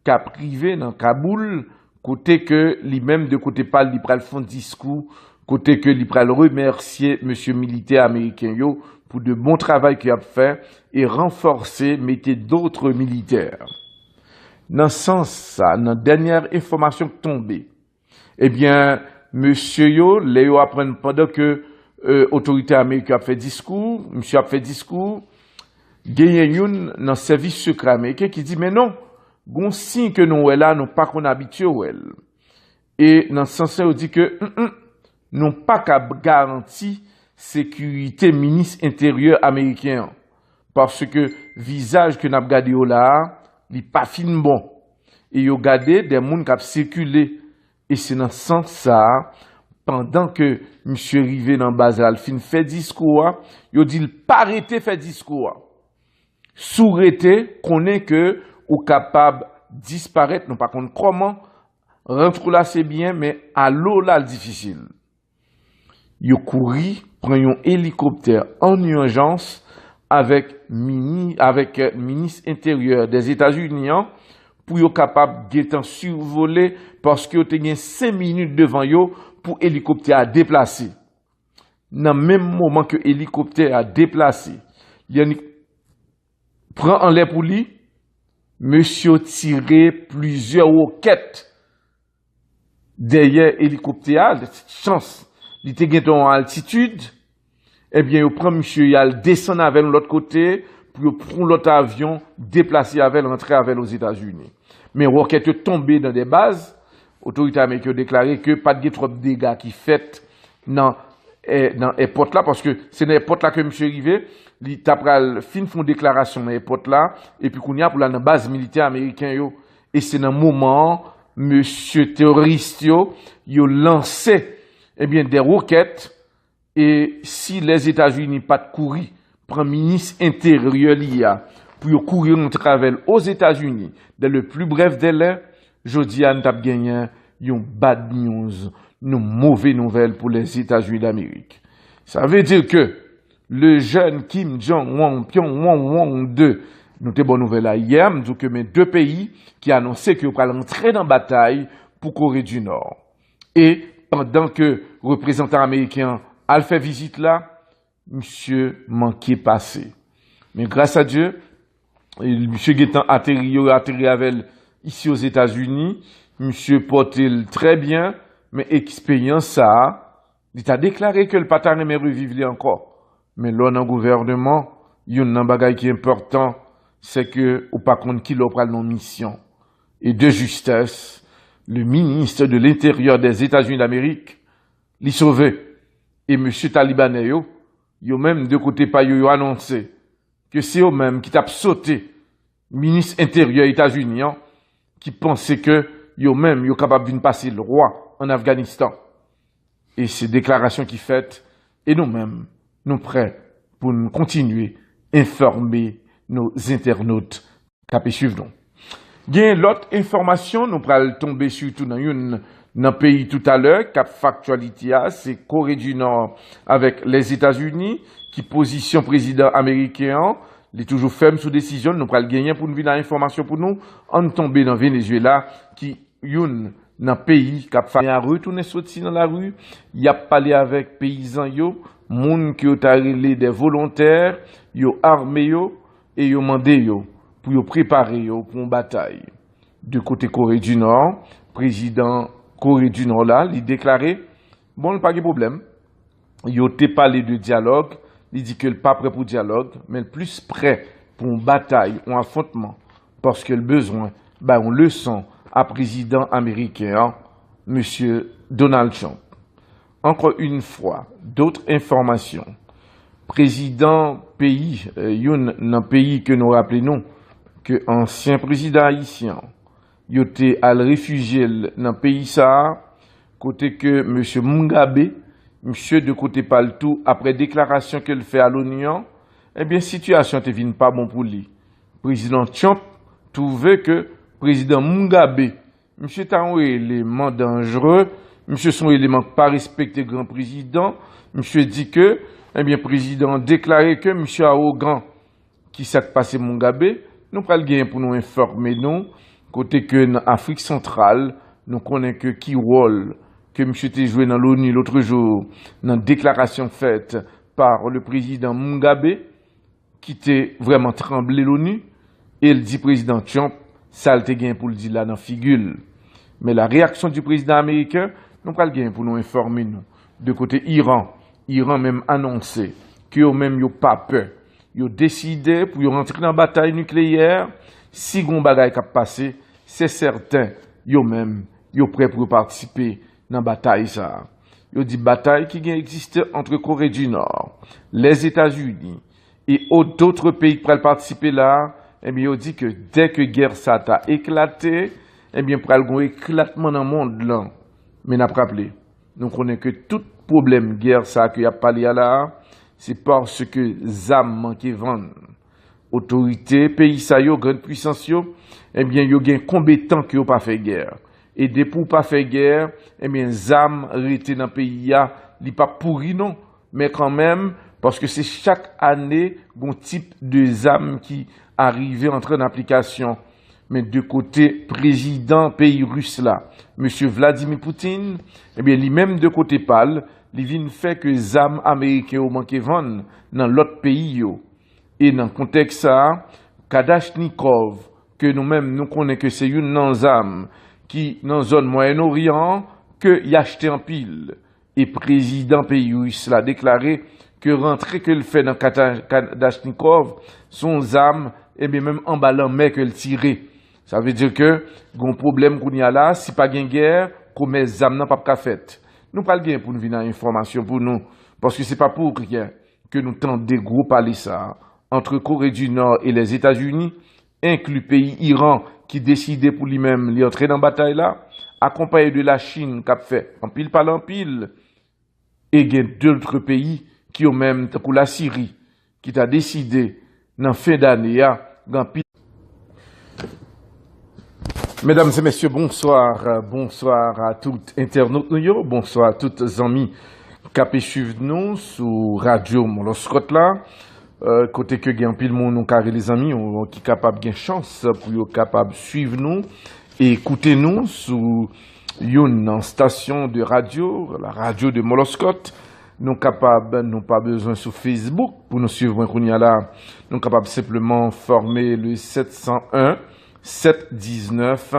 qu'a privé dans Kaboul, côté que lui-même de côté pas li pral font discours, côté que li pral remercier monsieur militaire américain yo pour de bon travail qu'il a fait et renforcer mettez d'autres militaires. Dans ce sens ça, dans dernière information tombée, eh bien monsieur yo, les yo apprennent pendant que autorité américaine a fait discours, monsieur a fait discours, gagne une dans service secret américain qui dit mais non, gon signe que nous là nous pas qu'on habitué et dans ce sens on dit que nous pas qu'à garantir sécurité ministre intérieur américain parce que visage que n'a regardé là, il pas fin bon et yo gardé des monde qui a circulé et c'est dans ce sens ça pendant que monsieur Rivé dans Basal fin fait discours, il dit pas arrêter fait discours. Sous-rété connaît que ou capable disparaître, non pas contre comment rentre là c'est bien mais à l'eau là difficile. Yo couri prend un hélicoptère en urgence avec ministre intérieur des États-Unis pour yo capable d'être survoler parce que yo te gen 5 minutes devant yo pour hélicoptère à déplacer. Dans le même moment que hélicoptère a déplacé, il prend en l'air pour lui, monsieur tiré plusieurs roquettes derrière hélicoptère, chance, il était en altitude, eh bien, il prend monsieur, il descend avec l'autre côté, pour prendre l'autre avion, déplacer avec, rentrer avec aux États-Unis. Mais roquette est tombé dans des bases, l'autorité américaine a déclaré que pas de trop de dégâts qui fait dans l'airport là, parce que c'est dans l'airport là que monsieur arrivé, il t'a fin font déclaration dans l'airport là, et puis qu'on y a pour la base militaire américaine et c'est dans le moment, monsieur terroriste yo lancé, eh bien, des roquettes, et si les États-Unis pas de courir, prend ministre intérieur l'IA, pour courir en travers aux États-Unis, dans le plus bref délai, jodi an tap gagné yon bad news, une mauvaise nouvelle pour les États-Unis d'Amérique. Ça veut dire que le jeune Kim Jong-un, Pyongyang 2, nous avons bonne nouvelle là hier, nous disons que mes deux pays qui annonçaient qu'ils allaient entrer dans la bataille pour Corée du Nord. Et pendant que le représentant américain a fait visite là, monsieur manquait passé. Mais grâce à Dieu, monsieur Guetan atterri avec ici aux États-Unis, monsieur porte très bien, mais expérience ça, il a déclaré que le patin aimait revivre encore. Mais là, dans le gouvernement, il y a un bagage qui est important, c'est que, ou pas contre qui l'opère nos missions. Et de justesse, le ministre de l'Intérieur des États-Unis d'Amérique, l'y sauvé. Et M. Talibanais, yo même de côté pas yo annoncé que c'est eux même qui t'a sauté ministre intérieur États-Unis qui pensait que yo même yo capable de passer le roi en Afghanistan. Et ces déclarations qui faites et nous-mêmes nous prêts pour nous continuer informer nos internautes qui suivent nous. Bien l'autre information nous pral tomber surtout dans le pays tout à l'heure, cap factualité, c'est Corée du Nord avec les États-Unis, qui position président américain, il est toujours ferme sous décision, nous pral gagner pour nous venir l'information pour nous, on tomber dans Venezuela, qui dans pays qui a fait retourner sorti dans la rue, il a parlé avec paysans yo, moun qui ont arrêté des volontaires, yo armé yo et yo mandé yo pour yo préparer yo pour une bataille. De côté Corée du Nord, président Corée du Nord là, il déclaré bon, pas de problème. Il a parlé de dialogue, il dit que le pas prêt pour dialogue, mais le plus prêt pour une bataille, un affrontement, parce que le besoin, on le sent à président américain, monsieur Donald Trump. Encore une fois, d'autres informations. Président pays, un pays que nous rappelons que ancien président haïtien, il était à réfugié dans le pays ça, côté que monsieur Mugabe, monsieur de côté paltou, après déclaration qu'elle fait à l'ONU, eh bien, situation ne vient pas bon pour lui. Président Trump trouvait que président Mugabe, monsieur est un élément dangereux, monsieur son élément pas respecté grand président, monsieur dit que, eh bien, président déclaré que monsieur arrogant qui s'est passé Mugabe, nous prenons le gain pour nous informer nous, côté que dans l'Afrique centrale, nous connaissons que qui rôle que monsieur était joué dans l'ONU l'autre jour, dans une déclaration faite par le président Mugabe, qui était vraiment tremblé l'ONU, et il dit président Trump, ça le gain pour le dire là dans figure. Mais la réaction du président américain, nous pas le gain pour nous informer nous. De côté Iran, Iran même annoncé que eux même yo pas peur. Yo décidé pour rentrer dans la bataille nucléaire, si gon bagay k'ap passé, c'est certain, yo même yo prêt pour participer dans la bataille ça. Yo dit bataille qui existe entre Corée du Nord, les États-Unis et d'autres pays qui pourraient participer là, eh bien, on dit que dès que guerre ça a éclaté, eh bien, pour un éclatement dans le monde là. Mais n'a pas rappelé. Donc, on est que tout problème guerre ça qu'il y a parlé là, c'est parce que ZAM manque vendre. Autorité, pays ça yo, grande puissance yo, eh bien, yo gen compétent qui yo pas fait guerre. Et des pour pas faire guerre, eh bien, ZAM rete dans le pays ya, li pas pourri non, mais quand même, parce que c'est chaque année un type de ZAM qui arrive entrer en application. Mais de côté président pays russe là, monsieur Vladimir Poutine, eh bien, lui-même de côté pâle, il vient fait que ZAM américain au manque vendre dans l'autre pays yo. Et dans le contexte ça, Kadachnikov, que nous-mêmes nous connaissons que c'est une non ZAM qui dans la zone Moyen-Orient que y acheté en pile. Et président pays russe l'a déclaré que rentrer que le fait dans Kadachnikov, son ZAM, et bien même en ballant mais que le tirer. Ça veut dire que, gon problème qu'on y a là, si pas gain guerre, comme ZAM n'a pas fait. Nous pas le gain pour nous venir information pour nous, parce que c'est pas pour rien que nous tentons des gros parler ça, entre Corée du Nord et les États-Unis, inclus pays Iran, qui décidait pour lui-même d'y entrer dans la bataille là, accompagné de la Chine, qui a fait en pile par en pile, et il y a d'autres pays qui ont même, pour la Syrie, qui a décidé, dans fin d'année, dans pile. Mesdames et messieurs, bonsoir. Bonsoir à toutes internautes, bonsoir à toutes les amis qui suivent nous sur Radio Moloscot là. Côté que gen pile moun nou carré les amis qui capable gen chance pour yo capable suivre nous et écouter nous sur une station de radio, la radio de Moloscot. Nous capable nous pas besoin sur Facebook pour nous suivre kounya là. Nous capable simplement former le 701 719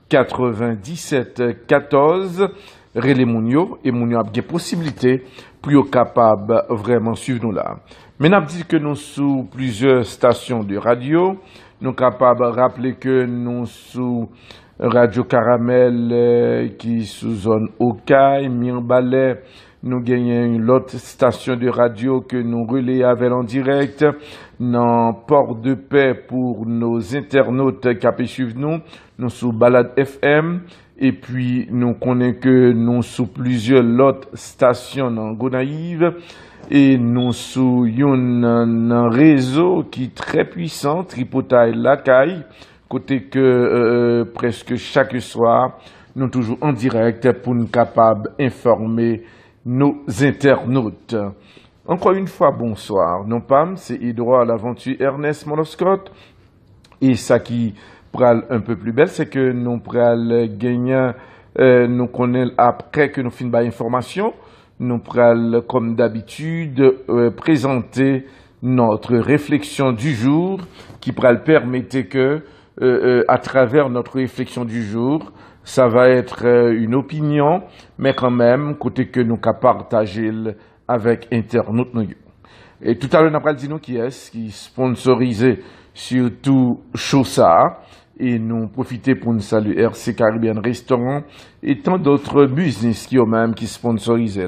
97 14 relais moun yo et moun yo a des possibilités pour yo capable vraiment suivre nous là. Mais n'a dit que nous sous plusieurs stations de radio, nous capables rappeler que nous sous Radio Caramel qui sous zone Okaï, Mirbalais, nous gagnons une autre station de radio que nous relayons avec en direct dans Port-de-Paix pour nos internautes qui suivent nous sous Balade FM et puis nous connaissons que nous sous plusieurs autres stations dans Gonaïve et nous sous un réseau qui est très puissant, Tripotaille Lacaille, côté que presque chaque soir nous toujours en direct pour nous capables d'informer nos internautes. Encore une fois, bonsoir. Non pas, c'est Hydro à l'aventure Ernest Monoscott. Et ça qui pral un peu plus belle, c'est que nous pral gagner, nous connaissons après que nous finissons l'information, nous pral comme d'habitude présenter notre réflexion du jour qui pral permettre que à travers notre réflexion du jour, ça va être une opinion, mais quand même, côté que nous avons partagé avec internautes. Et tout à l'heure, nous avons dit nous qui est, qui sponsorisé surtout Chosa, et nous profiter pour nous saluer RC Caribbean Restaurant et tant d'autres business qui ont même qui sponsorisent.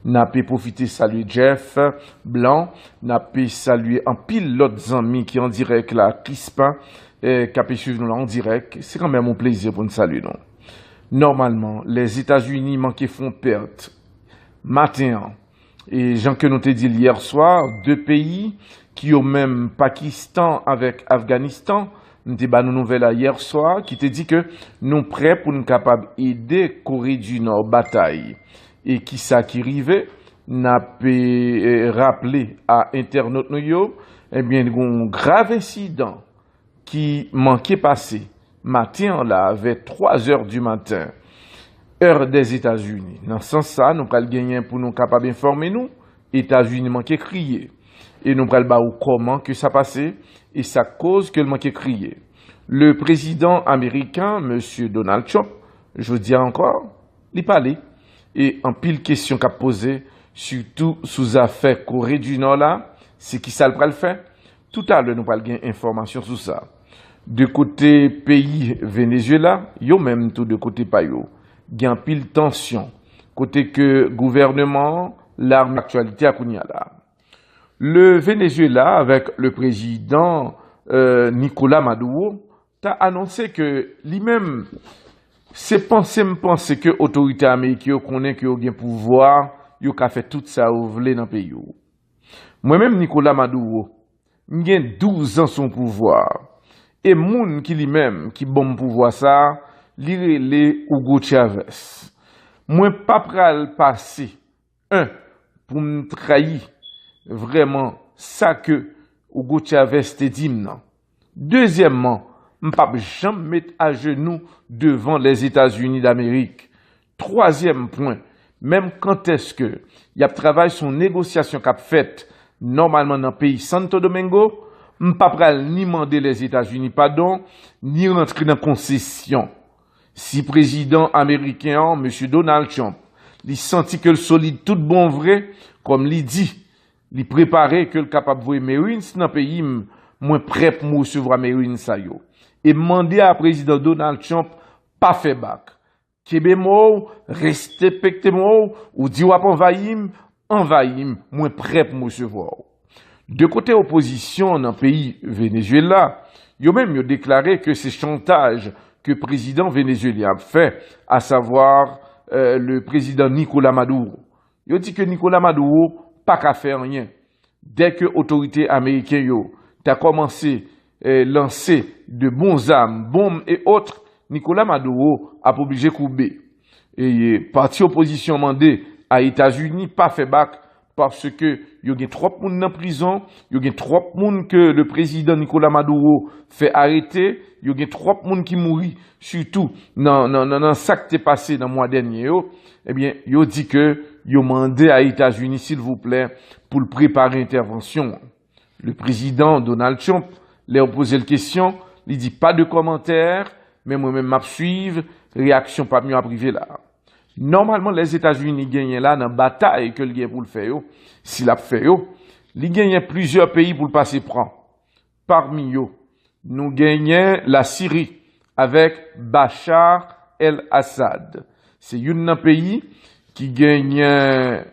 Nous avons profité saluer Jeff Blanc, nous avons saluer en pile d'autres amis qui en direct là, Crispin, qui a suivre nous là en direct. C'est quand même un plaisir pour nous saluer. Non? Normalement, les États-Unis manquent font perte. Matin, et Jean que nous t'ai dit hier soir, deux pays qui ont même Pakistan avec Afghanistan, nous t'ai ba nos nouvelles hier soir, qui t'ai dit que nous prêts pour nous capables aider Corée du Nord bataille. Et qui ça qui arrivait, n'a pas rappelé à internautes nous, eh bien, un grave incident qui manquait passer. Matin, là, vers 3 heures du matin, heure des États-Unis. Dans ce sens, nous allons gagner pour nous capables d'informer nous. États-Unis manquait crier. Et nous allons voir comment que ça passait et sa cause que le manquait crier. Le président américain, monsieur Donald Trump, je veux dire encore, il parlait. Et en pile question qu'a posé, surtout sous affaire Corée du Nord là, c'est qui ça le fait. Tout à l'heure, nous allons gagner information sur ça. De côté pays Venezuela, yo même tout de côté payo, gen pile tension. Côté que gouvernement, l'arme actualité à Kounyala. Le Venezuela, avec le président Nicolas Maduro, a annoncé que lui-même, c'est penser que l'autorité américaine connaît que yo gen pouvoir, yo ka fait tout ça ou vle dans pays. Moi-même, Nicolas Maduro, j'ai 12 ans son pouvoir. Et moun qui lui-même, qui bon pouvoir ça, li relé Hugo Chavez. Moi, pas pral passer, pour me trahir vraiment ça que Hugo Chavez te dit non. Deuxièmement, m'pas jamais mettre à genoux devant les États-Unis d'Amérique. Troisième point, même quand est-ce que y a travaillé son négociation qu'a faite normalement dans le pays Santo Domingo, m'pas pral ni demander les États-Unis pardon, ni rentrer dans concession. Si président américain, M. Donald Trump, il senti que le solide tout bon vrai, comme il dit, il préparait que le capable de voir Marines dans le pays, moins prêt pour recevoir Marines ça yo. Et demander à président Donald Trump, pas fait bac. Kébémo, respectez-moi, ou dit wap envahim, moins prêt pour recevoir. De côté opposition dans le pays Venezuela, yo même yo déclaré que c'est chantage que le président vénézuélien a fait, à savoir le président Nicolas Maduro. Yo dit que Nicolas Maduro pas qu'à faire rien. Dès que l'autorité américaine yo t'a commencé lancer de bons armes, bombes et autres, Nicolas Maduro a obligé couper. Et parti opposition mandé à États-Unis pas fait bac parce que y a trop de monde en prison, y a trop de monde que le président Nicolas Maduro fait arrêter, y a trop de monde qui mourit, surtout dans ça qui est passé dans le mois dernier. Eh bien, yo dit que yo mandé à États-Unis s'il vous plaît pour le préparer intervention. Le président Donald Trump leur posé la question, il dit pas de commentaires, mais moi-même m'a suivre, réaction pas mieux à privé là. Normalement, les États-Unis gagnent là dans la bataille que le gagne pour le faire. S'il a fait, ils gagnent plusieurs pays pour le passer prend. Parmi eux, nous gagnons la Syrie avec Bachar el-Assad. C'est un pays qui gagne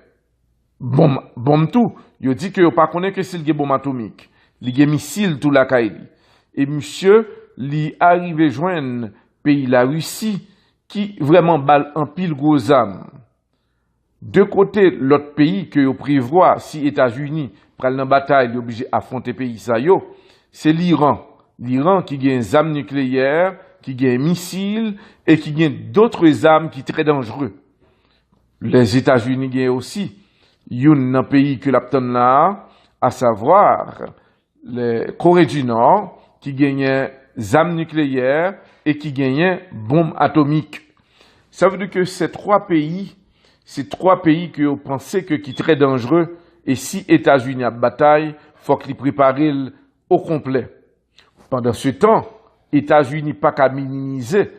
bombe tout. Il dit que pas connaît que c'est le bombe atomique. Il gagne missile tout la Kaili. Et monsieur, il arrive joindre pays la Russie qui vraiment balle en pile gros âme. De côté, l'autre pays que vous prévoit, si États-Unis prennent la bataille, ils obligé d'affronter pays ça yo, c'est l'Iran. L'Iran qui gagne des armes nucléaires, qui gagne missiles et qui gagne d'autres armes qui sont très dangereux. Les États-Unis gagnent aussi. Il y a un pays que l'abton là, à savoir la Corée du Nord, qui gagne des armes nucléaires et qui gagne bombes atomiques. Ça veut dire que ces trois pays que vous pensez que qui très dangereux, et si États-Unis a bataille, faut qu'ils préparent au complet. Pendant ce temps, États-Unis pas qu'à minimiser